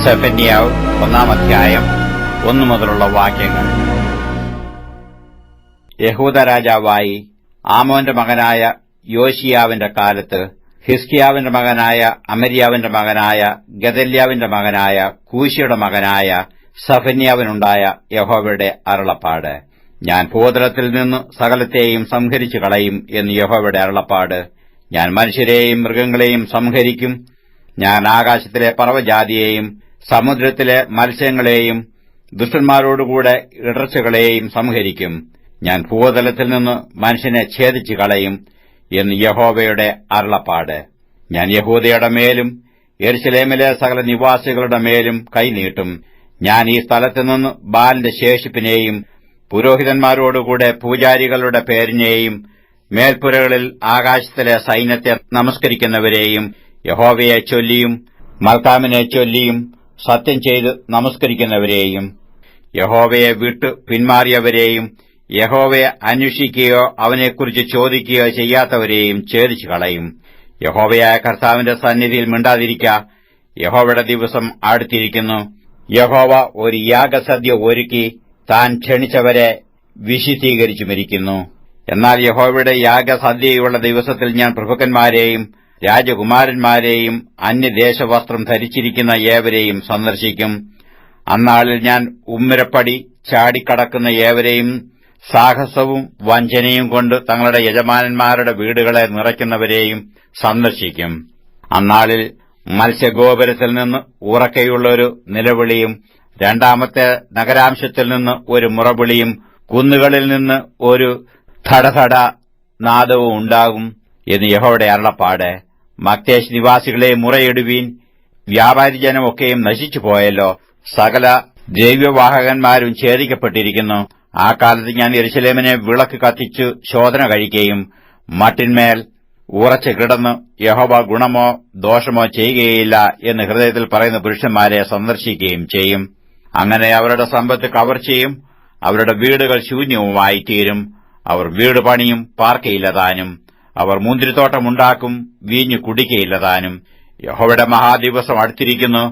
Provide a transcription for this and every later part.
സെഫന്യാവ് 1-ാം അധ്യായം 1 മുതലുള്ള വാക്യങ്ങൾ. യഹൂദ രാജാവായി ആമോന്റെ മകനായ യോശിയാവിന്റെ കാലത്ത് ഹിസ്കിയാവിന്റെ മകനായ അമര്യാവിന്റെ മകനായ ഗദല്യാവിന്റെ മകനായ കൂശിയുടെ മകനായ സെഫന്യാവിനുണ്ടായ യഹോവയുടെ അരുളപ്പാട്. ഞാൻ ഭൂതലത്തിൽ നിന്ന് സകലത്തെയും സംഹരിച്ചു കളയും എന്ന് യഹോവയുടെ അരുളപ്പാട്. ഞാൻ മനുഷ്യരെയും മൃഗങ്ങളെയും സംഹരിക്കും. ഞാൻ ആകാശത്തിലെ പറവജാതിയെയും സമുദ്രത്തിലെ മത്സ്യങ്ങളെയും ദുഷ്ടന്മാരോടുകൂടെ ഇടർച്ചകളെയും സംഹരിക്കും. ഞാൻ ഭൂതലത്തിൽ നിന്ന് മനുഷ്യനെ ഛേദിച്ചു കളയും എന്ന് യഹോവയുടെ അരുളപ്പാട്. ഞാൻ യഹൂദയുടെ മേലും യെരൂശലേമിലെ സകല നിവാസികളുടെ മേലും കൈനീട്ടും. ഞാൻ ഈ സ്ഥലത്തുനിന്ന് ബാലിന്റെ ശേഷിപ്പിനെയും പുരോഹിതന്മാരോടുകൂടെ പൂജാരികളുടെ പേരിനെയും മേൽപ്പുരകളിൽ ആകാശത്തിലെ സൈന്യത്തെ നമസ്കരിക്കുന്നവരെയും യഹോവയെ ചൊല്ലിയും മൽക്കാമിനെ ചൊല്ലിയും സത്യം ചെയ്ത് നമസ്കരിക്കുന്നവരെയും യഹോവയെ വിട്ടു പിന്മാറിയവരെയും യഹോവയെ അന്വേഷിക്കുകയോ അവനെക്കുറിച്ച് ചോദിക്കുകയോ ചെയ്യാത്തവരെയും ഛേദിച്ചു കളയും. യഹോവയായ കർത്താവിന്റെ സന്നിധിയിൽ മിണ്ടാതിരിക്ക. യഹോവയുടെ ദിവസം അടുത്തിരിക്കുന്നു. യഹോവ ഒരു യാഗസദ്യ ഒരുക്കി താൻ ക്ഷണിച്ചവരെ വിശുദ്ധീകരിച്ചുമിരിക്കുന്നു. എന്നാൽ യഹോവയുടെ യാഗസദ്യയുള്ള ദിവസത്തിൽ ഞാൻ പ്രഭുക്കന്മാരെയും രാജകുമാരന്മാരെയും അന്യദേശവസ്ത്രം ധരിച്ചിരിക്കുന്ന ഏവരെയും സന്ദർശിക്കും. അന്നാളിൽ ഞാൻ ഉമ്മരപ്പടി ചാടിക്കടക്കുന്ന ഏവരെയും സാഹസവും വഞ്ചനയും കൊണ്ട് തങ്ങളുടെ യജമാനന്മാരുടെ വീടുകളെ നിറയ്ക്കുന്നവരെയും സന്ദർശിക്കും. അന്നാളിൽ മത്സ്യഗോപുരത്തിൽ നിന്ന് ഉറക്കെയുള്ളൊരു നിലവിളിയും രണ്ടാമത്തെ നഗരാംശത്തിൽ നിന്ന് ഒരു മുറവിളിയും കുന്നുകളിൽ നിന്ന് ഒരു ധടധട നാദവും ഉണ്ടാകും എന്ന് യഹോവയുടെ അരുളപ്പാട്. മക്തേശ് നിവാസികളെ മുറയിടുവീൻ. വ്യാപാരിജനമൊക്കെയും നശിച്ചുപോയല്ലോ. സകല ദ്രവ്യവാഹകന്മാരും ഛേദിക്കപ്പെട്ടിരിക്കുന്നു. ആ കാലത്ത് ഞാൻ യെരൂശലേമിനെ വിളക്ക് കത്തിച്ചു ശോധന കഴിക്കുകയും മട്ടിന്മേൽ ഉറച്ചു കിടന്ന് യഹോവ ഗുണമോ ദോഷമോ ചെയ്യുകയില്ല എന്ന് ഹൃദയത്തിൽ പറയുന്ന പുരുഷന്മാരെ സന്ദർശിക്കുകയും ചെയ്യും. അങ്ങനെ അവരുടെ സമ്പത്ത് കവർച്ചയും അവരുടെ വീടുകൾ ശൂന്യവുമായിത്തീരും. അവർ വീട് പണിയും പാർക്കയില്ലതാനും. അവർ മുന്തിരിത്തോട്ടമുണ്ടാക്കും, വീഞ്ഞു കുടിക്കയില്ലതാനും. യഹോവയുടെ മഹാദിവസം അടുത്തിരിക്കുന്നു.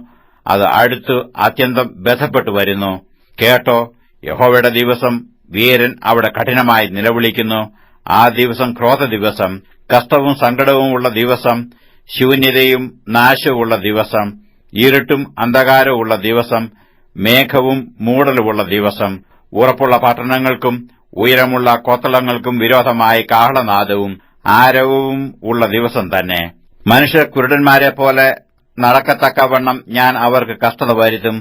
അത് അടുത്ത് അത്യന്തം ബന്ധപ്പെട്ടു വരുന്നു. കേട്ടോ, യഹോവയുടെ ദിവസം. വീരൻ അവിടെ കഠിനമായി നിലവിളിക്കുന്നു. ആ ദിവസം ക്രോധ ദിവസം, കഷ്ടവും സങ്കടവും ഉള്ള ദിവസം, ശൂന്യതയും നാശവുമുള്ള ദിവസം, ഇരുട്ടും അന്ധകാരവുമുള്ള ദിവസം, മേഘവും മൂടലുമുള്ള ദിവസം, ഉറപ്പുള്ള പട്ടണങ്ങൾക്കും ഉയരമുള്ള കൊത്തളങ്ങൾക്കും വിരോധമായി കാഹളനാദവും ആരവവും ഉള്ള ദിവസം തന്നെ. മനുഷ്യർ കുരുടന്മാരെപ്പോലെ നടക്കത്തക്കവണ്ണം ഞാൻ അവർക്ക് കഷ്ടത വരുത്തും.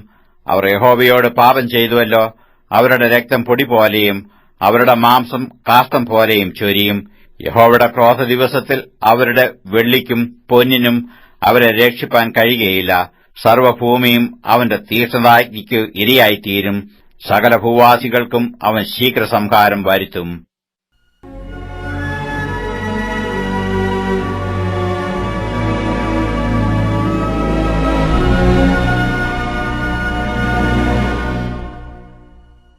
അവർ യഹോവയോട് പാപം ചെയ്തുവല്ലോ. അവരുടെ രക്തം പൊടി പോലെയും അവരുടെ മാംസം കാഷ്ടം പോലെയും ചൊരിയും. യഹോവയുടെ ക്രോധ ദിവസത്തിൽ അവരുടെ വെള്ളിക്കും പൊന്നിനും അവരെ രക്ഷിപ്പാൻ കഴിയുകയില്ല. സർവ്വഭൂമിയും അവന്റെ തീക്ഷ്ണതായ്ക്ക് ഇരയായിത്തീരും. സകല ഭൂവാസികൾക്കും അവൻ ശീഘ്രസംഹാരം വരുത്തും.